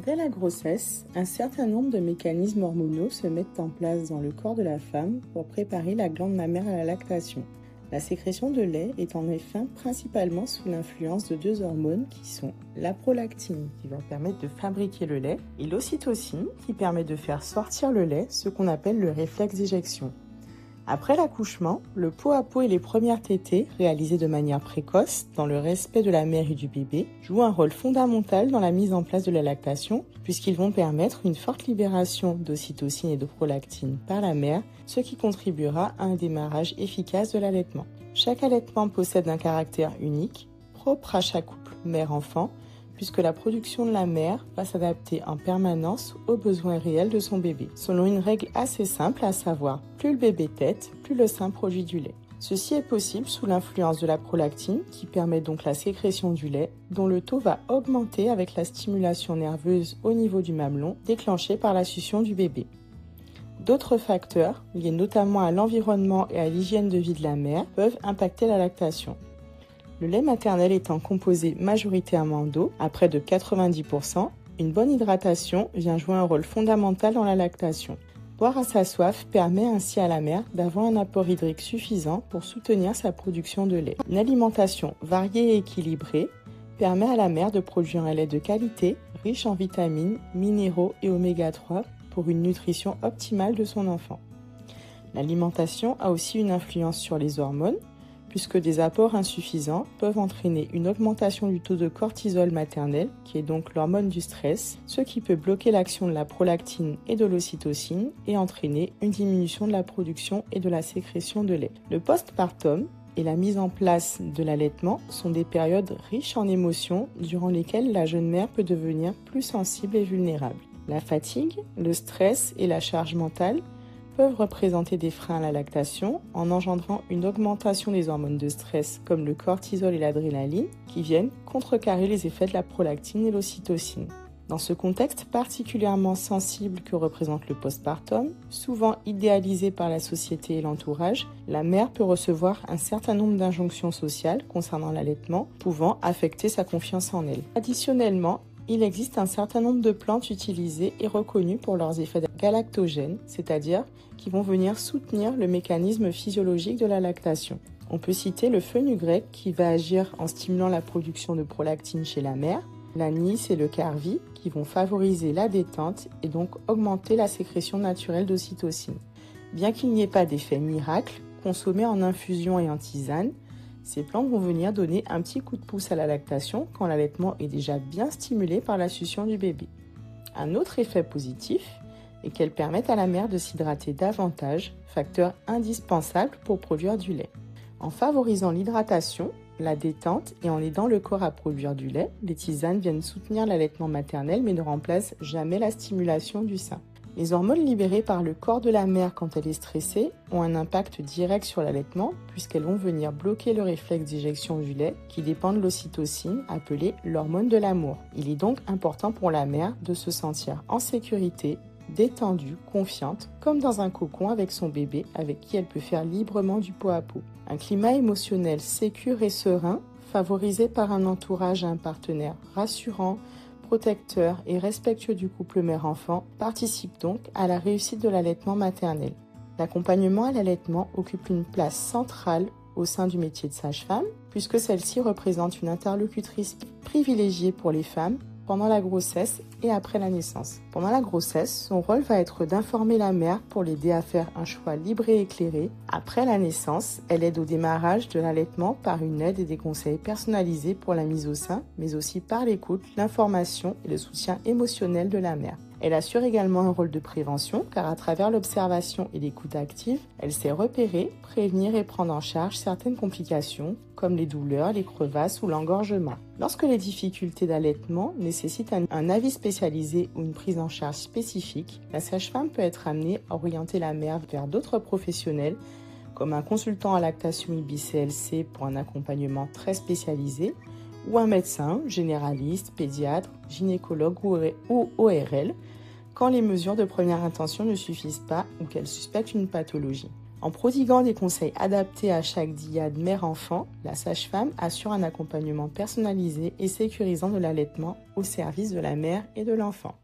Dès la grossesse, un certain nombre de mécanismes hormonaux se mettent en place dans le corps de la femme pour préparer la glande mammaire à la lactation. La sécrétion de lait est en effet principalement sous l'influence de deux hormones qui sont la prolactine qui va permettre de fabriquer le lait et l'ocytocine qui permet de faire sortir le lait, ce qu'on appelle le réflexe d'éjection. Après l'accouchement, le pot à pot et les premières tétées, réalisées de manière précoce, dans le respect de la mère et du bébé, jouent un rôle fondamental dans la mise en place de la lactation, puisqu'ils vont permettre une forte libération d'ocytocine et de prolactine par la mère, ce qui contribuera à un démarrage efficace de l'allaitement. Chaque allaitement possède un caractère unique, propre à chaque couple mère-enfant, puisque la production de la mère va s'adapter en permanence aux besoins réels de son bébé, selon une règle assez simple, à savoir plus le bébé tète, plus le sein produit du lait. Ceci est possible sous l'influence de la prolactine, qui permet donc la sécrétion du lait, dont le taux va augmenter avec la stimulation nerveuse au niveau du mamelon, déclenchée par la succion du bébé. D'autres facteurs, liés notamment à l'environnement et à l'hygiène de vie de la mère, peuvent impacter la lactation. Le lait maternel étant composé majoritairement d'eau, à près de 90%, une bonne hydratation vient jouer un rôle fondamental dans la lactation. Boire à sa soif permet ainsi à la mère d'avoir un apport hydrique suffisant pour soutenir sa production de lait. Une alimentation variée et équilibrée permet à la mère de produire un lait de qualité, riche en vitamines, minéraux et oméga 3 pour une nutrition optimale de son enfant. L'alimentation a aussi une influence sur les hormones, puisque des apports insuffisants peuvent entraîner une augmentation du taux de cortisol maternel, qui est donc l'hormone du stress, ce qui peut bloquer l'action de la prolactine et de l'ocytocine et entraîner une diminution de la production et de la sécrétion de lait. Le postpartum et la mise en place de l'allaitement sont des périodes riches en émotions durant lesquelles la jeune mère peut devenir plus sensible et vulnérable. La fatigue, le stress et la charge mentale peuvent représenter des freins à la lactation en engendrant une augmentation des hormones de stress comme le cortisol et l'adrénaline qui viennent contrecarrer les effets de la prolactine et l'ocytocine. Dans ce contexte particulièrement sensible que représente le postpartum, souvent idéalisé par la société et l'entourage, la mère peut recevoir un certain nombre d'injonctions sociales concernant l'allaitement, pouvant affecter sa confiance en elle. Additionnellement, il existe un certain nombre de plantes utilisées et reconnues pour leurs effets galactogènes, c'est-à-dire qui vont venir soutenir le mécanisme physiologique de la lactation. On peut citer le fenugrec qui va agir en stimulant la production de prolactine chez la mère, l'anis et le carvi qui vont favoriser la détente et donc augmenter la sécrétion naturelle d'ocytocine. Bien qu'il n'y ait pas d'effet miracle, consommés en infusion et en tisane, ces plantes vont venir donner un petit coup de pouce à la lactation quand l'allaitement est déjà bien stimulé par la succion du bébé. Un autre effet positif est qu'elles permettent à la mère de s'hydrater davantage, facteur indispensable pour produire du lait. En favorisant l'hydratation, la détente et en aidant le corps à produire du lait, les tisanes viennent soutenir l'allaitement maternel mais ne remplacent jamais la stimulation du sein. Les hormones libérées par le corps de la mère quand elle est stressée ont un impact direct sur l'allaitement puisqu'elles vont venir bloquer le réflexe d'éjection du lait qui dépend de l'ocytocine appelée l'hormone de l'amour. Il est donc important pour la mère de se sentir en sécurité, détendue, confiante, comme dans un cocon avec son bébé avec qui elle peut faire librement du pot à pot. Un climat émotionnel sécure et serein, favorisé par un entourage et un partenaire rassurant, protecteur et respectueux du couple mère-enfant participe donc à la réussite de l'allaitement maternel. L'accompagnement à l'allaitement occupe une place centrale au sein du métier de sage-femme, puisque celle-ci représente une interlocutrice privilégiée pour les femmes pendant la grossesse et après la naissance. Pendant la grossesse, son rôle va être d'informer la mère pour l'aider à faire un choix libre et éclairé. Après la naissance, elle aide au démarrage de l'allaitement par une aide et des conseils personnalisés pour la mise au sein, mais aussi par l'écoute, l'information et le soutien émotionnel de la mère. Elle assure également un rôle de prévention car à travers l'observation et l'écoute active, elle sait repérer, prévenir et prendre en charge certaines complications comme les douleurs, les crevasses ou l'engorgement. Lorsque les difficultés d'allaitement nécessitent un avis spécialisé ou une prise en charge spécifique, la sage-femme peut être amenée à orienter la mère vers d'autres professionnels comme un consultant en lactation IBCLC pour un accompagnement très spécialisé ou un médecin, généraliste, pédiatre, gynécologue ou ORL, quand les mesures de première intention ne suffisent pas ou qu'elles suspectent une pathologie. En prodiguant des conseils adaptés à chaque dyade mère-enfant, la sage-femme assure un accompagnement personnalisé et sécurisant de l'allaitement au service de la mère et de l'enfant.